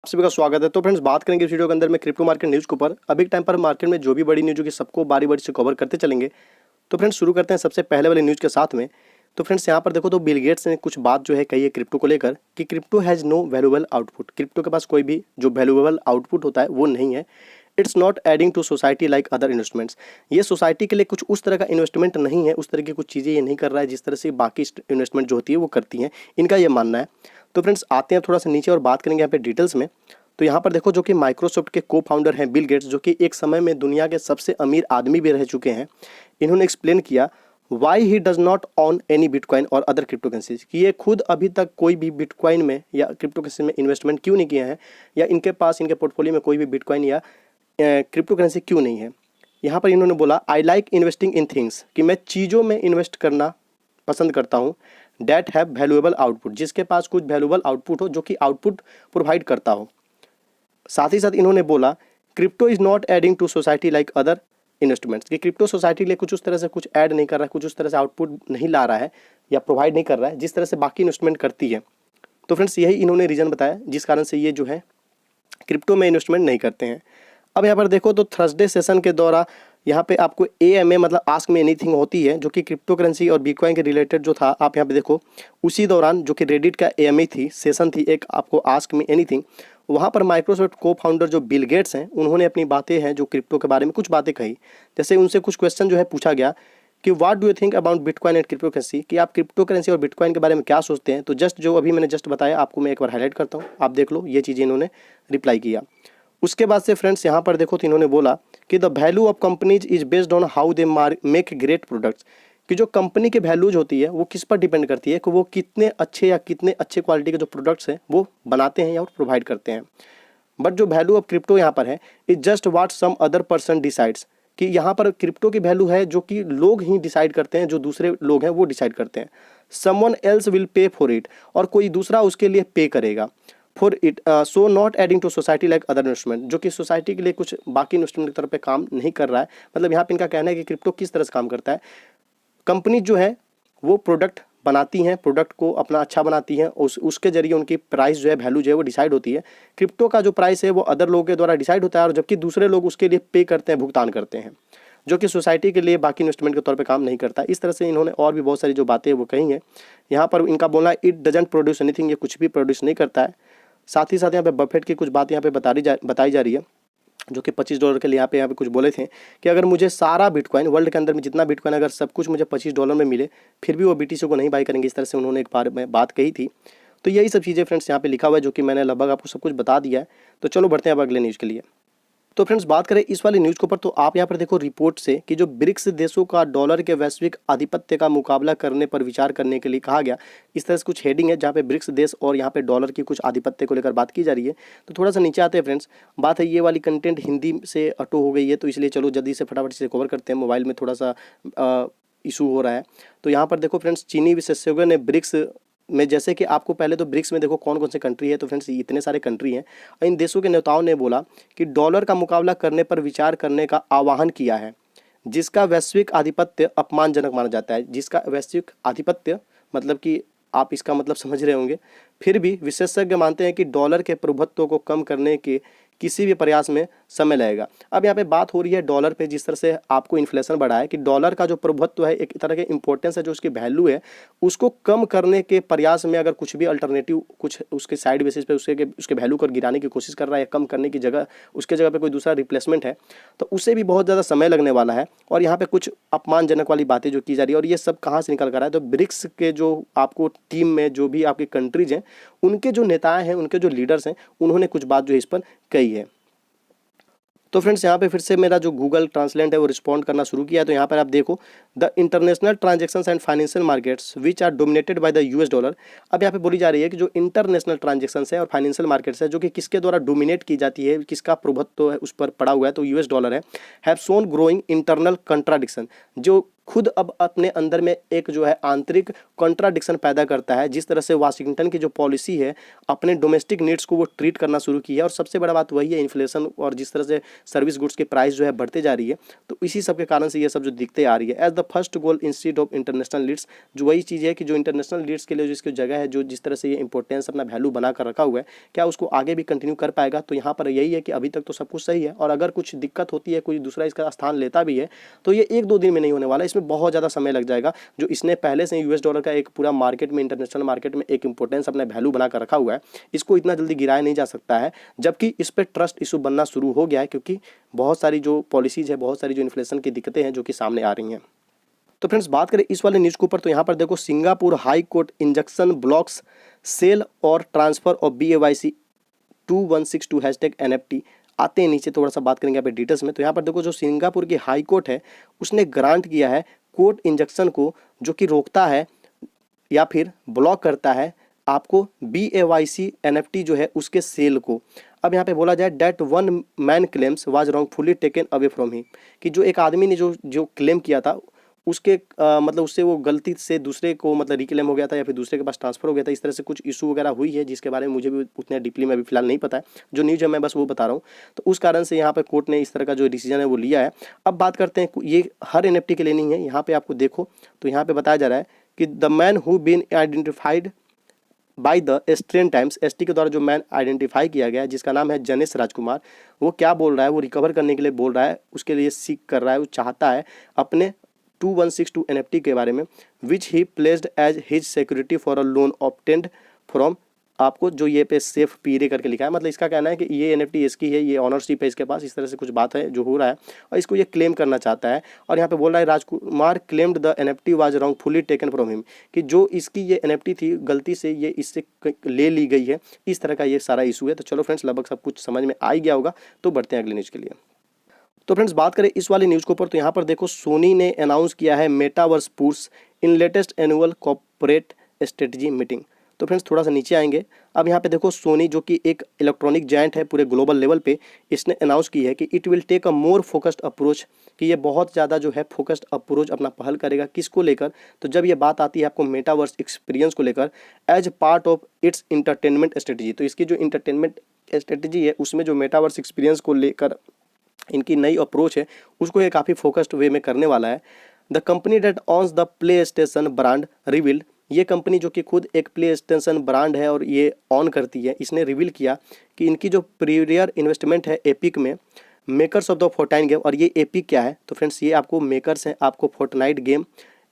आप सभी का स्वागत है। तो फ्रेंड्स बात करेंगे इस वीडियो के अंदर में क्रिप्टो मार्केट न्यूज़ के ऊपर। अभी के टाइम पर मार्केट में जो भी बड़ी न्यूज़ होगी सबको बारी-बारी से कवर करते चलेंगे। तो फ्रेंड्स शुरू करते हैं सबसे पहले वाले न्यूज़ के साथ में। तो फ्रेंड्स यहाँ पर देखो तो बिल गेट्स ने कुछ बात जो है कही है क्रिप्टो को लेकर कि crypto has know valuable output. Crypto के पास कोई भी जो वैल्यूएबल आउटपुट होता है वो नहीं है। It's not adding to society like other investments. ये सोसाइटी के लिए कुछ उस तरह का इन्वेस्टमेंट नहीं है, उस तरह की कुछ चीज़ें ये नहीं कर रहा है जिस तरह से बाकी इन्वेस्टमेंट जो होती है वो करती हैं, इनका ये मानना है। तो फ्रेंड्स आते हैं थोड़ा सा नीचे और बात करेंगे यहाँ पे डिटेल्स में। तो यहाँ पर देखो जो कि माइक्रोसॉफ्ट के को फाउंडर हैं बिल गेट्स, जो कि एक समय में दुनिया के सबसे अमीर आदमी भी रह चुके हैं, इन्होंने एक्सप्लेन किया why he does not on any bitcoin और अदर क्रिप्टो करेंसीज, कि ये खुद अभी तक कोई भी बिटकॉइन में या क्रिप्टो करेंसी में इन्वेस्टमेंट क्यों नहीं किए हैं, या इनके पास इनके पोर्टफोलियो में कोई भी बिटकॉइन या क्रिप्टो करेंसी क्यों नहीं है। यहाँ पर इन्होंने बोला I like investing in things, कि मैं चीज़ों में इन्वेस्ट करना पसंद करता हूँ, डैट हैव वैल्यूएबल आउटपुट, जिसके पास कुछ वैल्यूएबल आउटपुट हो, जो कि आउटपुट प्रोवाइड करता हो। साथ ही साथ इन्होंने बोला crypto is not adding to society like other investments, कि क्रिप्टो सोसाइटी के लिए कुछ उस तरह से कुछ ऐड नहीं कर रहा है, कुछ उस तरह से आउटपुट नहीं ला रहा है या प्रोवाइड नहीं कर रहा है जिस तरह से बाकी इन्वेस्टमेंट करती है। तो फ्रेंड्स यही इन्होंने रीज़न बताया जिस कारण से ये जो है क्रिप्टो में इन्वेस्टमेंट नहीं करते हैं। अब यहाँ पर देखो तो थर्सडे सेशन के दौरान यहाँ पे आपको AMA मतलब आस्क मी एनीथिंग होती है, जो कि क्रिप्टो करेंसी और बिटकॉइन के रिलेटेड जो था, आप यहाँ पे देखो उसी दौरान जो कि रेडिट का AMA थी, सेशन थी एक, आपको आस्क मी एनीथिंग, वहाँ पर माइक्रोसॉफ्ट को फाउंडर जो बिल गेट्स हैं उन्होंने अपनी बातें हैं जो क्रिप्टो के बारे में कुछ बातें कही। जैसे उनसे कुछ क्वेश्चन जो है पूछा गया कि what do you think about bitcoin and crypto currency, कि आप क्रिप्टो करेंसी और बिटकॉइन के बारे में क्या सोचते हैं। तो जस्ट जो अभी मैंने जस्ट बताया आपको मैं एक बार हाईलाइट करता हूँ, आप देख लो, ये चीज़ें इन्होंने रिप्लाई किया। उसके बाद से फ्रेंड्स यहाँ पर देखो तो इन्होंने बोला कि the value of companies is based on how they make great products, कि जो कंपनी की वैल्यूज होती है वो किस पर डिपेंड करती है कि वो कितने अच्छे या कितने अच्छे क्वालिटी के जो प्रोडक्ट्स हैं वो बनाते हैं या प्रोवाइड करते हैं। बट जो वैल्यू ऑफ क्रिप्टो यहाँ पर है is just what some other person decides, कि यहाँ पर क्रिप्टो की वैल्यू है जो कि लोग ही डिसाइड करते हैं, जो दूसरे लोग हैं वो डिसाइड करते हैं। Someone else will pay for it, और कोई दूसरा उसके लिए पे करेगा। For it so not adding to society like other investment, जो कि सोसाइटी के लिए कुछ बाकी इन्वेस्टमेंट की तरफ पे काम नहीं कर रहा है। मतलब यहाँ पे इनका कहना है कि क्रिप्टो किस तरह से काम करता है, कंपनी जो है वो प्रोडक्ट बनाती हैं, प्रोडक्ट को अपना अच्छा बनाती हैं, उसके जरिए उनकी प्राइस जो है, वैल्यू जो है वो डिसाइड होती है। क्रिप्टो का जो प्राइस है वो अदर लोगों के द्वारा डिसाइड होता है, और जबकि दूसरे लोग उसके लिए पे करते हैं, भुगतान करते हैं, जो कि सोसाइटी के लिए बाकी इन्वेस्टमेंट के तौर पे काम नहीं करता। इस तरह से इन्होंने और भी बहुत सारी जो बातें वो कही हैं। यहाँ पर इनका बोलना इट डजंट प्रोड्यूस एनीथिंग, ये कुछ भी प्रोड्यूस नहीं करता है। साथ ही साथ यहाँ पे बफेट की कुछ बात यहाँ पे बताई जा रही है, जो कि $25 के लिए यहाँ पे कुछ बोले थे कि अगर मुझे सारा बिटकॉइन वर्ल्ड के अंदर में जितना बिटकॉइन अगर सब कुछ मुझे $25 में मिले फिर भी वो BTC को नहीं बाई करेंगे। इस तरह से उन्होंने एक बार में बात कही थी। तो यही सब चीज़ें फ्रेंड्स यहाँ पे लिखा हुआ है, जो कि मैंने लगभग आपको सब कुछ बता दिया है। तो चलो बढ़ते हैं अब अगले न्यूज़ के लिए। तो फ्रेंड्स बात करें इस वाली न्यूज़ के ऊपर, तो आप यहाँ पर देखो रिपोर्ट से कि जो ब्रिक्स देशों का डॉलर के वैश्विक आधिपत्य का मुकाबला करने पर विचार करने के लिए कहा गया। इस तरह से कुछ हेडिंग है जहाँ पे ब्रिक्स देश और यहाँ पे डॉलर की कुछ आधिपत्य को लेकर बात की जा रही है। तो थोड़ा सा नीचे आते हैं फ्रेंड्स। बात है ये वाली कंटेंट हिंदी से अटो हो गई है, तो इसलिए चलो जल्दी से फटाफट से कवर करते हैं, मोबाइल में थोड़ा सा इशू हो रहा है। तो यहाँ पर देखो फ्रेंड्स, चीनी विशेषज्ञों ने ब्रिक्स में, जैसे कि आपको पहले तो ब्रिक्स में देखो कौन कौन से कंट्री है, तो फ्रेंड्स इतने सारे कंट्री हैं। इन देशों के नेताओं ने बोला कि डॉलर का मुकाबला करने पर विचार करने का आह्वान किया है, जिसका वैश्विक आधिपत्य अपमानजनक माना जाता है। जिसका वैश्विक आधिपत्य मतलब कि आप इसका मतलब समझ रहे होंगे। फिर भी विशेषज्ञ मानते हैं कि डॉलर के प्रभुत्व को कम करने के किसी भी प्रयास में समय लगेगा। अब यहाँ पे बात हो रही है डॉलर पे, जिस तरह से आपको इन्फ्लेशन बढ़ा है, कि डॉलर का जो प्रभुत्व है, एक तरह के इंपॉर्टेंस है, जो उसकी वैल्यू है, उसको कम करने के प्रयास में अगर कुछ भी अल्टरनेटिव कुछ उसके साइड बेसिस पे उसके वैल्यू को गिराने की कोशिश कर रहा है या कम करने की जगह उसके जगह पे कोई दूसरा रिप्लेसमेंट है, तो उसे भी बहुत ज़्यादा समय लगने वाला है। और यहाँ पे कुछ अपमानजनक वाली बातें जो की जा रही है, और ये सब कहाँ से निकल कर रहा है, तो ब्रिक्स के जो आपको टीम में जो भी आपकी कंट्रीज हैं, उनके जो नेताएं हैं, उनके जो लीडर्स हैं, उन्होंने कुछ बात जो है इस पर कही है। तो फ्रेंड्स यहाँ पे फिर से मेरा जो गूगल ट्रांसलेट है वो रिस्पॉन्ड करना शुरू किया है। तो यहाँ पर आप देखो the international transactions and financial markets which are dominated by the US dollar. अब यहाँ पे बोली जा रही है कि जो इंटरनेशनल ट्रांजेक्शन्स है और फाइनेंशियल मार्केट्स है, जो कि किसके द्वारा डोमिनेट की जाती है, किसका प्रभुत्व है उस पर पड़ा हुआ है, तो US डॉलर है, have shown growing internal contradiction. जो खुद अब अपने अंदर में एक जो है आंतरिक कॉन्ट्राडिक्शन पैदा करता है। जिस तरह से वाशिंगटन की जो पॉलिसी है अपने डोमेस्टिक नीड्स को वो ट्रीट करना शुरू किया है, और सबसे बड़ा बात वही है इन्फ्लेशन, और जिस तरह से सर्विस गुड्स की प्राइस जो है बढ़ते जा रही है, तो इसी सब के कारण से ये सब जो दिखते आ रही है। As the first goal institute of international leads, जो वही चीज़ है कि जो इंटरनेशनल लीड्स के लिए जिसकी जगह है, जो जिस तरह से ये इंपॉर्टेंस अपना वैल्यू बना कर रखा हुआ है, क्या उसको आगे भी कंटिन्यू कर पाएगा? तो यहाँ पर यही है कि अभी तक तो सब कुछ सही है, और अगर कुछ दिक्कत होती है, कोई दूसरा इसका स्थान लेता भी है, तो ये 1-2 दिन में नहीं होने वाला, इसमें बहुत ज़्यादा समय लग जाएगा। जो इसने पहले से यूएस डॉलर का एक पूरा मार्केट में, इंटरनेशनल मार्केट में एक इंपॉर्टेंस अपना वैल्यू बना कर रखा हुआ है, इसको इतना जल्दी गिराया नहीं जा सकता है। जबकि इस पर ट्रस्ट इशू बनना शुरू हो गया है, क्योंकि बहुत सारी जो पॉलिसीज है, बहुत सारी जो इन्फ्लेशन की दिक्कतें हैं जो कि सामने आ रही हैं। तो फ्रेंड्स बात करें इस वाले न्यूज़ के ऊपर, तो यहाँ पर देखो Singapore high court injunction blocks sale और ट्रांसफर ऑफ BAYC 2162 #NFT। आते हैं नीचे, थोड़ा सा बात करेंगे यहाँ पे डिटेल्स में। तो यहाँ पर देखो जो सिंगापुर की हाई कोर्ट है उसने ग्रांट किया है कोर्ट इंजंक्शन को, जो कि रोकता है या फिर ब्लॉक करता है आपको BAYC NFT जो है उसके सेल को। अब यहाँ पे बोला जाए that one man claims was wrongfully taken away from he, कि जो एक आदमी ने जो क्लेम किया था उसके मतलब उससे वो गलती से दूसरे को मतलब रिक्लेम हो गया था, या फिर दूसरे के पास ट्रांसफर हो गया था। इस तरह से कुछ इशू वगैरह हुई है, जिसके बारे में मुझे भी उतने डीपली में अभी फिलहाल नहीं पता है। जो न्यूज़ है मैं बस वो बता रहा हूँ। तो उस कारण से यहाँ पर कोर्ट ने इस तरह का जो डिसीजन है वो लिया है। अब बात करते हैं, ये हर NFT के लिए नहीं है। यहाँ पर आपको देखो तो यहाँ पर बताया जा रहा है कि the man who been identified by the Straits Times, ST के द्वारा जो मैन आइडेंटिफाई किया गया है, जिसका नाम है जनेश राजकुमार, वो क्या बोल रहा है, वो रिकवर करने के लिए बोल रहा है, उसके लिए सीख कर रहा है, वो चाहता है अपने 2162 NFT के बारे में, which he placed as his security for a loan obtained from, आपको जो ये पे सेफ पीरे करके लिखा है, मतलब इसका कहना है कि ये NFT इसकी है, ये ऑनरशिप है इसके पास, इस तरह से कुछ बात है जो हो रहा है, और इसको ये क्लेम करना चाहता है। और यहाँ पे बोल रहा है Rajkumar claimed the NFT was wrongfully taken from him, कि जो इसकी ये NFT थी गलती से ये इससे ले ली गई है। इस तरह का ये सारा इशू है। तो चलो फ्रेंड्स लगभग सब कुछ समझ में आ ही गया होगा, तो बढ़ते हैं अगले न्यूज़ के लिए। तो फ्रेंड्स बात करें इस वाले न्यूज़ के ऊपर, तो यहाँ पर देखो सोनी ने अनाउंस किया है metaverse push in latest annual corporate strategy meeting. तो फ्रेंड्स थोड़ा सा नीचे आएंगे। अब यहाँ पे देखो सोनी जो कि एक इलेक्ट्रॉनिक जायंट है पूरे ग्लोबल लेवल पे, इसने अनाउंस की है कि it will take a more focused approach, कि ये बहुत ज़्यादा जो है फोकस्ड अप्रोच अपना पहल करेगा। किसको लेकर? तो जब ये बात आती है आपको मेटावर्स एक्सपीरियंस को लेकर, as part of its entertainment strategy. तो इसकी जो इंटरटेनमेंट स्ट्रेटजी है उसमें जो मेटावर्स एक्सपीरियंस को लेकर इनकी नई अप्रोच है उसको ये काफ़ी फोकस्ड वे में करने वाला है। The company that owns the PlayStation brand revealed, ये कंपनी जो कि खुद एक प्ले स्टेशन ब्रांड है और ये ऑन करती है, इसने रिवील किया कि इनकी जो प्रीवियर इन्वेस्टमेंट है एपिक में, makers of the Fortnite game. और ये एपिक क्या है? तो फ्रेंड्स ये आपको मेकर्स हैं, आपको फोर्टनाइट गेम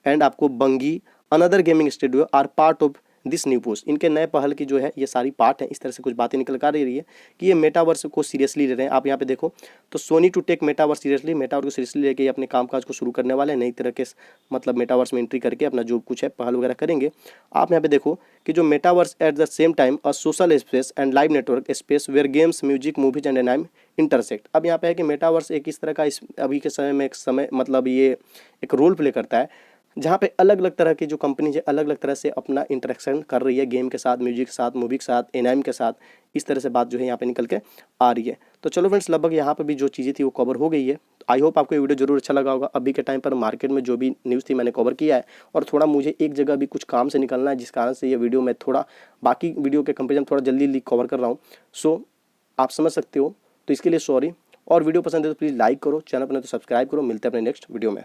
एंड आपको Bungie another gaming studio are part of this new post. इनके नए पहल की जो है ये सारी पार्ट है। इस तरह से कुछ बातें निकल कर रही है कि ये मेटावर्स को सीरियसली ले रहे हैं। आप यहाँ पे देखो तो Sony to take metaverse seriously, metaverse को सीरियसली लेके ये अपने कामकाज को शुरू करने वाले हैं। नई तरह के मतलब मेटावर्स में एंट्री करके अपना जो कुछ है पहल वगैरह करेंगे। आप यहाँ पे देखो कि जो metaverse at the same time a social space and live network space where games music movies and anime intersect. अब यहाँ पे है कि मेटावर्स एक इस तरह का अभी के समय में एक समय मतलब ये एक रोल प्ले करता है जहाँ पे अलग अलग तरह की जो कंपनी है अलग अलग तरह से अपना इंटरेक्शन कर रही है गेम के साथ, म्यूजिक के साथ, मूवी के साथ, एनाइम के साथ। इस तरह से बात जो है यहाँ पे निकल के आ रही है। तो चलो फ्रेंड्स लगभग यहाँ पर भी जो चीज़ें थी वो कवर हो गई है। आई होप आपको ये वीडियो जरूर अच्छा लगा होगा। अभी के टाइम पर मार्केट में जो भी न्यूज़ थी मैंने कवर किया है, और थोड़ा मुझे एक जगह भी कुछ काम से निकलना है, जिस कारण से ये वीडियो मैं थोड़ा बाकी वीडियो के कंपेरिजन थोड़ा जल्दी कवर कर रहा हूँ। सो आप समझ सकते हो, तो इसके लिए सॉरी। और वीडियो पसंद है तो प्लीज़ लाइक करो, चैनल पर नहीं तो सब्सक्राइब करो। मिलते हैं अपने नेक्स्ट वीडियो में।